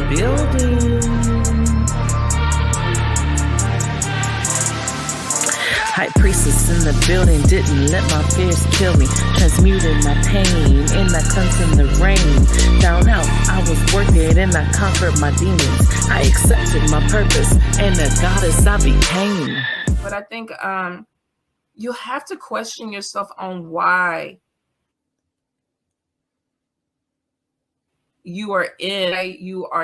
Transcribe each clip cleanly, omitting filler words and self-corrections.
building. High priestess in the building, didn't let my fears kill me. Transmuted my pain in that cleanse in the rain. Down out, I was worth it and I conquered my demons. I accepted my purpose and the goddess I became. But I think you have to question yourself on why you are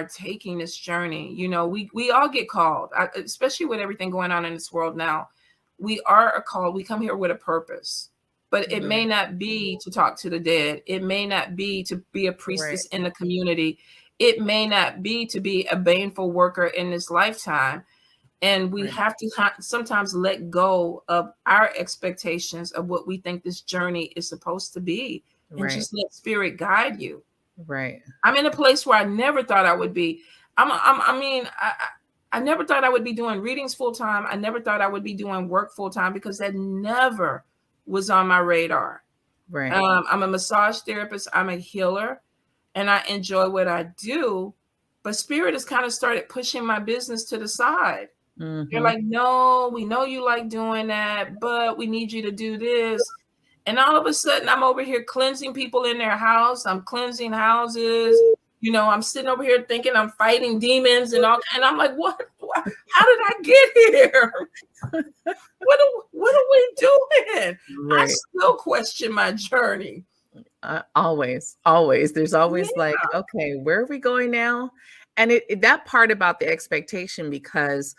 taking this journey. You know, we all get called, especially with everything going on in this world now. We are called. We come here with a purpose, but it may not be to talk to the dead. It may not be to be a priestess in the community. It may not be to be a baneful worker in this lifetime. And we have to sometimes let go of our expectations of what we think this journey is supposed to be, and just let spirit guide you. Right. I'm in a place where I never thought I would be. I never thought I would be doing readings full time. I never thought I would be doing work full time because that never was on my radar. Right. I'm a massage therapist. I'm a healer, and I enjoy what I do. But spirit has kind of started pushing my business to the side. Mm-hmm. They're like, no, we know you like doing that, but we need you to do this. And all of a sudden, I'm over here cleansing people in their house. I'm cleansing houses. You know, I'm sitting over here thinking I'm fighting demons and all. And I'm like, what? How did I get here? What are we doing? Right. I still question my journey. Always. There's always like, okay, where are we going now? And that part about the expectation, because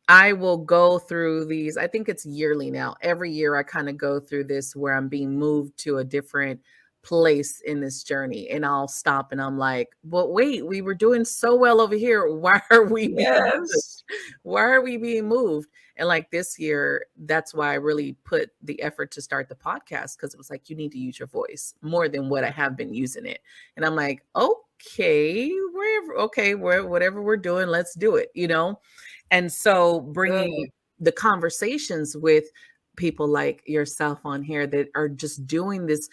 I will go through these, I think it's yearly now. Every year I kind of go through this where I'm being moved to a different place in this journey, and I'll stop and I'm like, well, wait, we were doing so well over here. Why are we being moved? And like this year, that's why I really put the effort to start the podcast, because it was like, you need to use your voice more than what I have been using it. And I'm like, whatever we're doing, let's do it, you know? And so bringing the conversations with people like yourself on here that are just doing this,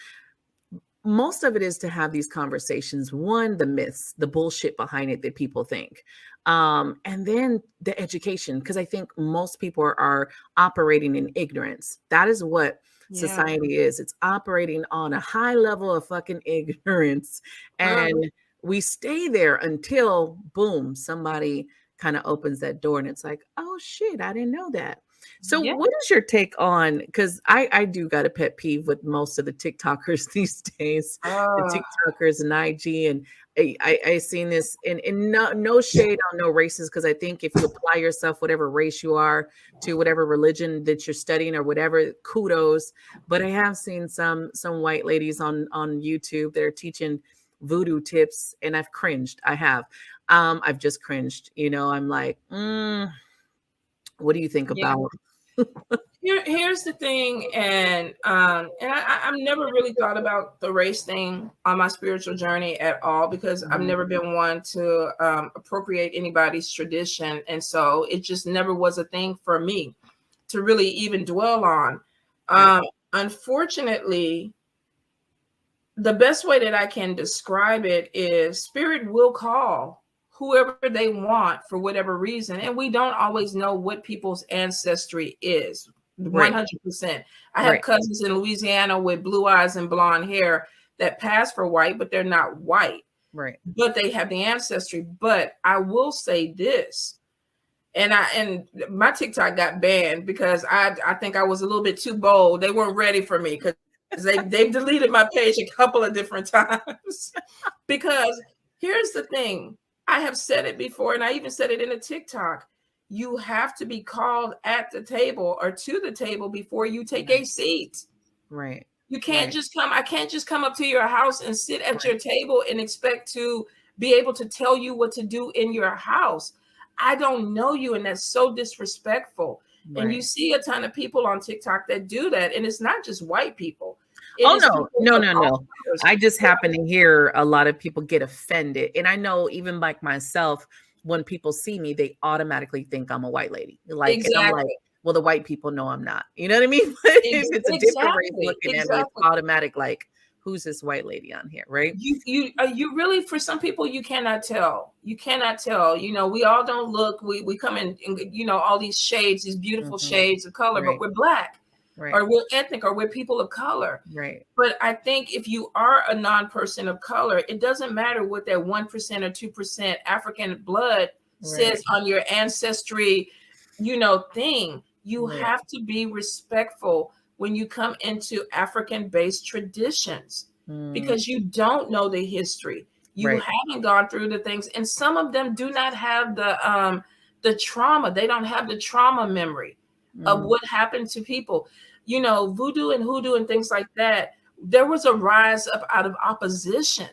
most of it is to have these conversations. One, the myths, the bullshit behind it that people think. And then the education, because I think most people are operating in ignorance. That is what society is. It's operating on a high level of fucking ignorance. And we stay there until, boom, somebody kind of opens that door and it's like, oh shit, I didn't know that. So what is your take on, because I do got a pet peeve with most of the TikTokers these days, the TikTokers and IG, and I seen this, and no shade on no races, because I think if you apply yourself, whatever race you are, to whatever religion that you're studying or whatever, kudos. But I have seen some white ladies on YouTube that are teaching voodoo tips, and I've cringed. I've just cringed. You know, I'm like, what do you think about? Here's the thing, and I've never really thought about the race thing on my spiritual journey at all, because I've never been one to appropriate anybody's tradition, and so it just never was a thing for me to really even dwell on. Unfortunately, the best way that I can describe it is spirit will call whoever they want for whatever reason. And we don't always know what people's ancestry is. 100%. I have cousins in Louisiana with blue eyes and blonde hair that pass for white, but they're not white. Right. But they have the ancestry. But I will say this, and my TikTok got banned because I think I was a little bit too bold. They weren't ready for me, because they've deleted my page a couple of different times. Because here's the thing. I have said it before, and I even said it in a TikTok. You have to be called at the table or to the table before you take a seat. Right. You can't just come. I can't just come up to your house and sit at your table and expect to be able to tell you what to do in your house. I don't know you, and that's so disrespectful. Right. And you see a ton of people on TikTok that do that, and it's not just white people. No. I just happen to hear a lot of people get offended. And I know even like myself, when people see me, they automatically think I'm a white lady. Like, and I'm like, well, the white people know I'm not. You know what I mean? If it's a different race looking at me, it's automatic like, who's this white lady on here, right? You really, for some people, you cannot tell. You cannot tell. You know, we all don't look. We come in, you know, all these shades, these beautiful shades of color, but Right. we're black, Right. or we're ethnic, or we're people of color. Right. But I think if you are a non-person of color, it doesn't matter what that 1% or 2% African blood says on your ancestry, you know, thing. You Right. have to be respectful when you come into African-based traditions, because you don't know the history. You Right. haven't gone through the things, and some of them do not have the trauma. They don't have the trauma memory of what happened to people. You know, voodoo and hoodoo and things like that. There was a rise up out of opposition.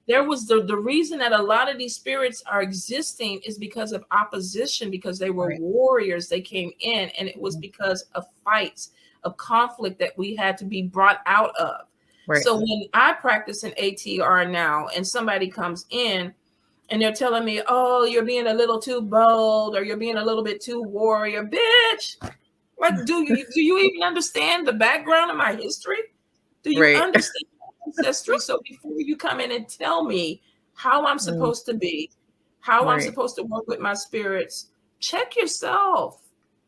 There was the reason that a lot of these spirits are existing is because of opposition, because they were warriors. They came in, and it was because of fights, of conflict that we had to be brought out of. Right. So when I practice an ATR now, and somebody comes in and they're telling me, "Oh, you're being a little too bold, or you're being a little bit too warrior," bitch. Like, do you even understand the background of my history? Do you understand ancestry? So before you come in and tell me how I'm supposed to be, how I'm supposed to work with my spirits, check yourself.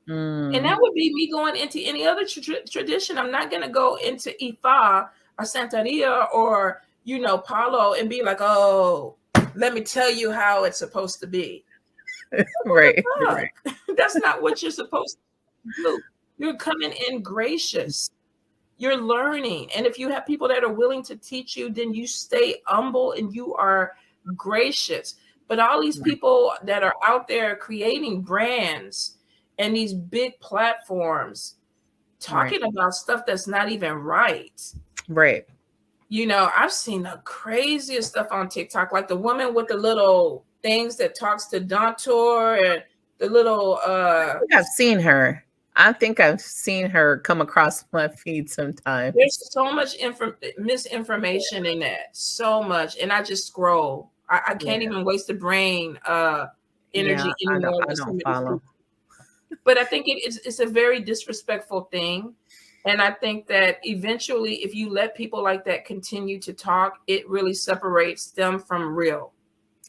And that would be me going into any other tradition. I'm not going to go into Ifa or Santeria or, you know, Palo and be like, "Oh, let me tell you how it's supposed to be." Right. That's not what you're supposed to do. You're coming in gracious. You're learning. And if you have people that are willing to teach you, then you stay humble and you are gracious. But all these people that are out there creating brands and these big platforms talking about stuff that's not even right. Right. You know, I've seen the craziest stuff on TikTok, like the woman with the little things that talks to Dantor, and the little I think I've seen her. I think I've seen her come across my feed sometimes. There's so much misinformation in that, so much, and I just scroll. I can't even waste the brain energy anymore. I don't follow. But I think it's a very disrespectful thing, and I think that eventually, if you let people like that continue to talk, it really separates them from real.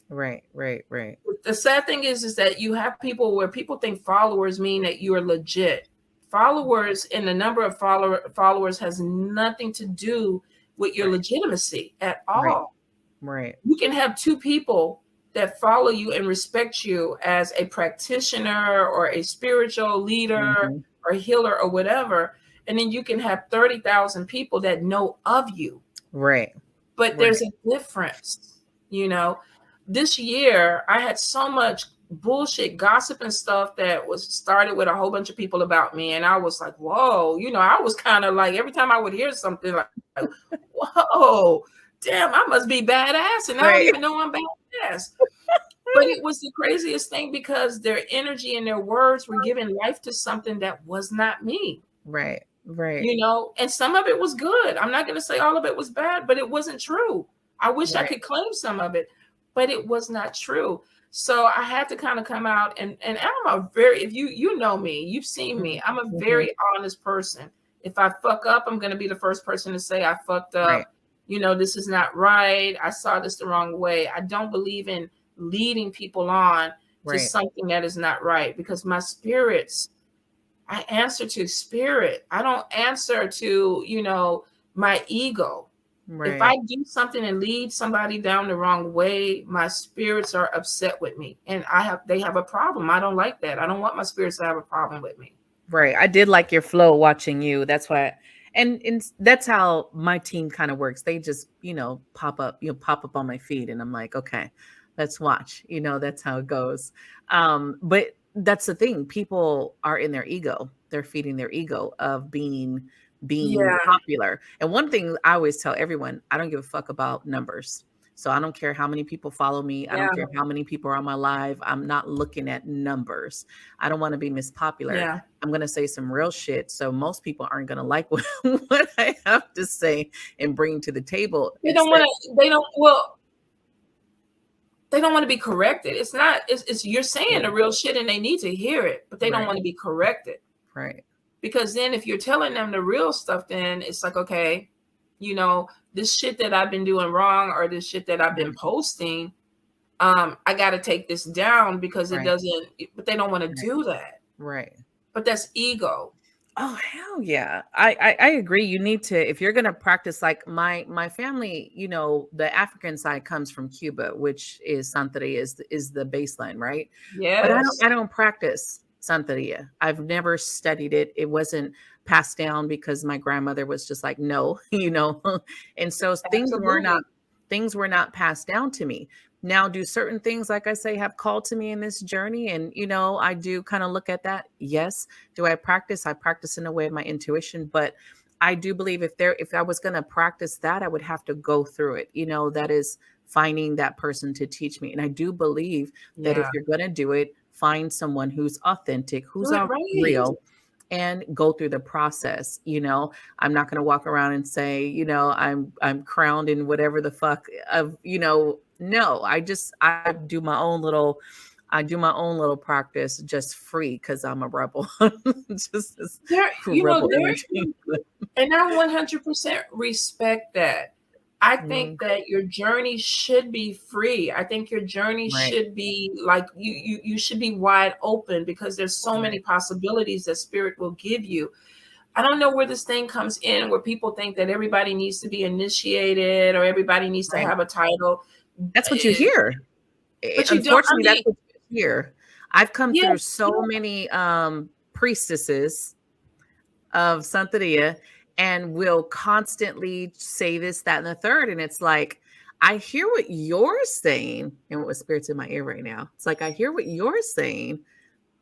Right. The sad thing is that you have people where people think followers mean that you are legit. Followers and the number of followers has nothing to do with your legitimacy at all. Right. You can have two people that follow you and respect you as a practitioner or a spiritual leader or healer or whatever, and then you can have 30,000 people that know of you. Right. But there's a difference, you know. This year, I had so much bullshit gossip and stuff that was started with a whole bunch of people about me. And I was like, whoa, you know, I was kind of like, every time I would hear something like, whoa, damn, I must be badass. And I don't even know I'm badass. But it was the craziest thing because their energy and their words were giving life to something that was not me. Right. You know, and some of it was good. I'm not going to say all of it was bad, but it wasn't true. I wish I could claim some of it, but it was not true. So I had to kind of come out and I'm a very, if you know me, you've seen me, I'm a very honest person. If I fuck up, I'm going to be the first person to say I fucked up. You know, this is not right. I saw this the wrong way. I don't believe in leading people on to something that is not right, because my spirits, I answer to spirit. I don't answer to, you know, my ego. If I do something and lead somebody down the wrong way, my spirits are upset with me, and they have a problem. I don't like that. I don't want my spirits to have a problem with me. Right. I did like your flow watching you. That's why, and that's how my team kind of works. They just, you know, pop up on my feed, and I'm like, okay, let's watch. You know, that's how it goes. But that's the thing. People are in their ego. They're feeding their ego of being popular. And one thing I always tell everyone, I don't give a fuck about numbers. So I don't care how many people follow me. I don't care how many people are on my live. I'm not looking at numbers. I don't want to be Miss Popular. I'm going to say some real shit. So most people aren't going to like what I have to say and bring to the table. They don't want to be corrected. It's you're saying the real shit and they need to hear it, but they don't want to be corrected. Right. Because then if you're telling them the real stuff, then it's like, okay, you know, this shit that I've been doing wrong, or this shit that I've been posting, I got to take this down because it Right. doesn't, but they don't want to Right. do that. Right. But that's ego. Oh, hell yeah. I agree. You need to, if you're gonna practice, like my family, you know, the African side comes from Cuba, which is Santeria is the baseline, right? But Yes, I don't practice Santeria. I've never studied it. It wasn't passed down because my grandmother was just like, no, you know. And so absolutely. things were not passed down to me. Now, do certain things, like I say, have called to me in this journey? And, you know, I do kind of look at that. Yes. Do I practice? I practice in a way of my intuition, but I do believe if I was going to practice that, I would have to go through it. You know, that is finding that person to teach me. And I do believe that if Yeah. you're going to do it, find someone who's authentic, Do who's it all right. real, and go through the process. You know, I'm not going to walk around and say, you know, I'm crowned in whatever the fuck of, you know, no, I do my own little, I do my own little practice just free because I'm a rebel. Just this There, you know, rebel energy. and I 100% respect that. I think Mm, that your journey should be free. I think your journey right, should be like you should be wide open, because there's so right, many possibilities that spirit will give you. I don't know where this thing comes in, where people think that everybody needs to be initiated or everybody needs to right. have a title. That's what you Eh, hear. But you don't, I Unfortunately, that's mean, what you hear. I've come yes, through so many priestesses of Santeria and will constantly say this, that, and the third. And it's like, I hear what you're saying, and what spirit's in my ear right now. It's like, I hear what you're saying,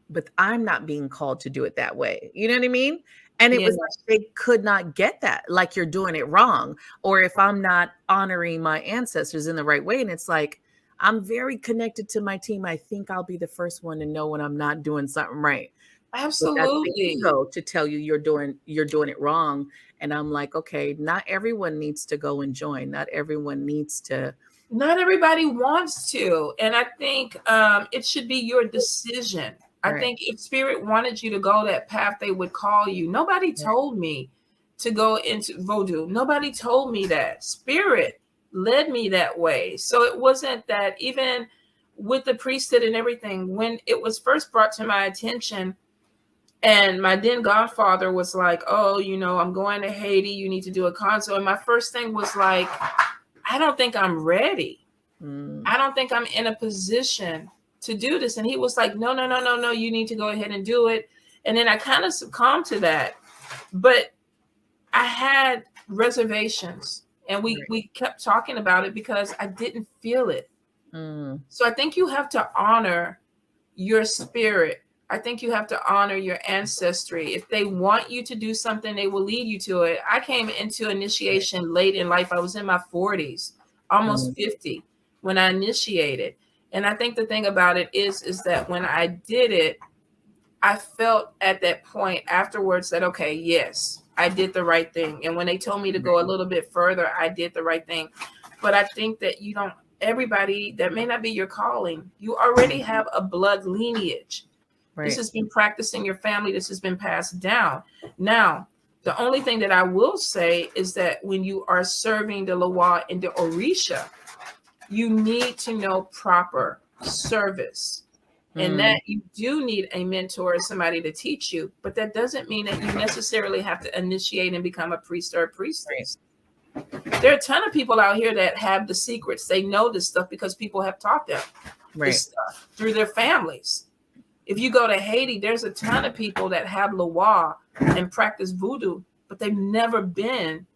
but I'm not being called to do it that way. You know what I mean? And it was yes. like they could not get that, like you're doing it wrong, or if I'm not honoring my ancestors in the right way. And it's like, I'm very connected to my team. I think I'll be the first one to know when I'm not doing something right. But that's the Absolutely. ego to tell you you're doing it wrong. And I'm like, okay, not everyone needs to go and join. Not everyone needs to. Not everybody wants to, and I think it should be your decision. I Right. think if spirit wanted you to go that path, they would call you. Nobody Right. told me to go into voodoo. Nobody told me that. Spirit led me that way. So it wasn't that, even with the priesthood and everything, when it was first brought to my attention, and my then godfather was like, oh, you know, I'm going to Haiti, you need to do a consult. And my first thing was like, I don't think I'm ready. Mm, I don't think I'm in a position to do this. And he was like, no, no, no, no, no, you need to go ahead and do it. And then I kind of succumbed to that. But I had reservations, and right. we kept talking about it because I didn't feel it. Mm, So I think you have to honor your spirit. I think you have to honor your ancestry. If they want you to do something, they will lead you to it. I came into right. initiation late in life. I was in my 40s, almost Mm, 50 when I initiated. And I think the thing about it is that when I did it, I felt at that point afterwards that, okay, yes, I did the right thing. And when they told me to right. go a little bit further, I did the right thing. But I think that you don't, everybody, that may not be your calling. You already have a blood lineage. This Right. has been practiced in your family. This has been passed down. Now, the only thing that I will say is that when you are serving the Lawa and the Orisha, you need to know proper service. And Mm, that you do need a mentor or somebody to teach you, but that doesn't mean that you necessarily have to initiate and become a priest or a right. priestess. There are a ton of people out here that have the secrets. They know this stuff because people have taught them this Right. stuff through their families. If you go to Haiti, there's a ton of people that have Loa and practice voodoo, but they've never been,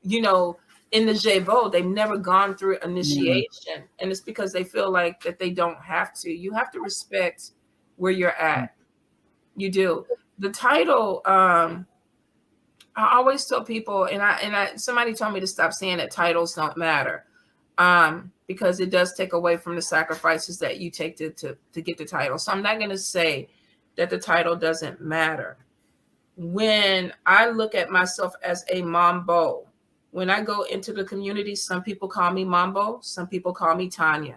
you know, in the Jevo. They've never gone through Mm, initiation. And it's because they feel like that they don't have to. You have to respect where you're mm, at. You do. The title, I always tell people, and I somebody told me to stop saying that titles don't matter. Because it does take away from the sacrifices that you take to get the title. So I'm not going to say that the title doesn't matter. When I look at myself as a Mambo, when I go into the community, some people call me Mambo, some people call me Tonya.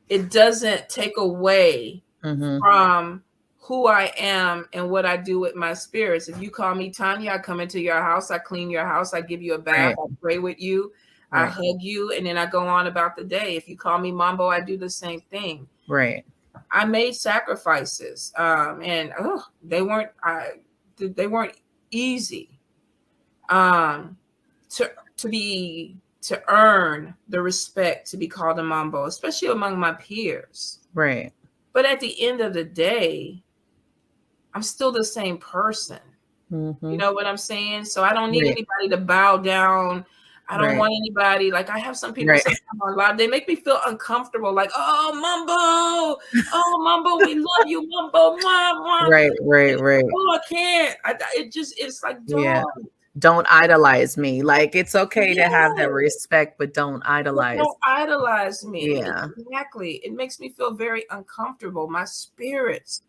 It doesn't take away mhm. from who I am and what I do with my spirits. If you call me Tonya, I come into your house, I clean your house, I give you a bath, Right. I pray with you, I Right. hug you, and then I go on about the day. If you call me Mambo, I do the same thing. Right. I made sacrifices, and they weren't easy. To earn the respect to be called a Mambo, especially among my peers. Right. But at the end of the day, I'm still the same person. Mm-hmm. You know what I'm saying? So I don't need Right. anybody to bow down. I don't Right. want anybody, like I have some people Right. sometimes on live, they make me feel uncomfortable, like, oh Mambo, we love you, Mambo, mwah, mwah. Right. Right. Right. Oh, I can't. It's like, Yeah. don't. Don't idolize me. Like, it's okay to have that Yeah. respect, but don't idolize. Don't idolize me. Yeah. Exactly. It makes me feel very uncomfortable. My spirits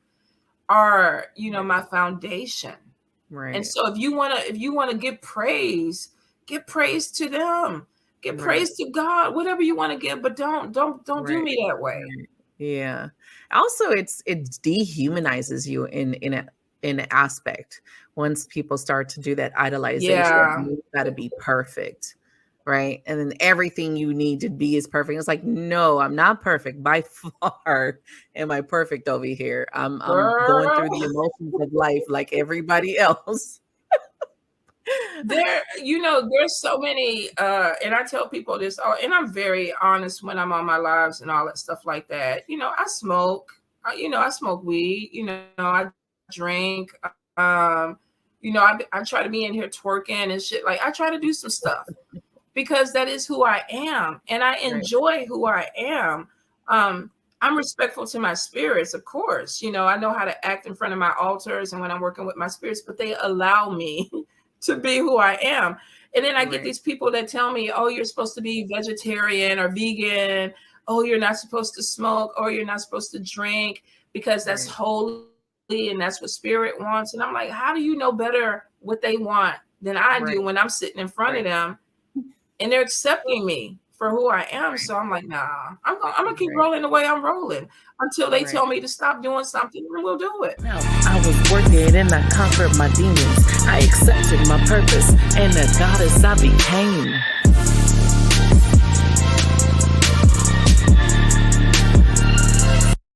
are, my foundation. Right. And so if you wanna give praise to them. Give praise to God, whatever you want to give, but don't do me that way. Right. Yeah. Also, it dehumanizes you in an aspect. Once people start to do that idolization, Yeah. you gotta be perfect. Right. And then everything you need to be is perfect. It's like, no, I'm not perfect. By far am I perfect over here. I'm going through the emotions of life like everybody else. There's so many, and I tell people this, and I'm very honest when I'm on my lives and all that stuff like that. I smoke, I smoke weed, I drink, I try to be in here twerking and shit. Like, I try to do some stuff because that is who I am, and I enjoy who I am. I'm respectful to my spirits, of course. I know how to act in front of my altars and when I'm working with my spirits, but they allow me to be who I am. And then I get these people that tell me, oh, you're supposed to be vegetarian or vegan. Oh, you're not supposed to smoke. Oh, you're not supposed to drink because that's holy and that's what spirit wants. And I'm like, how do you know better what they want than I do when I'm sitting in front of them and they're accepting me for who I am? So I'm like, nah, I'm gonna keep rolling the way I'm rolling until they tell me to stop doing something, and we'll do it. No, I was working and I conquered my demons. I accepted my purpose and the goddess I became.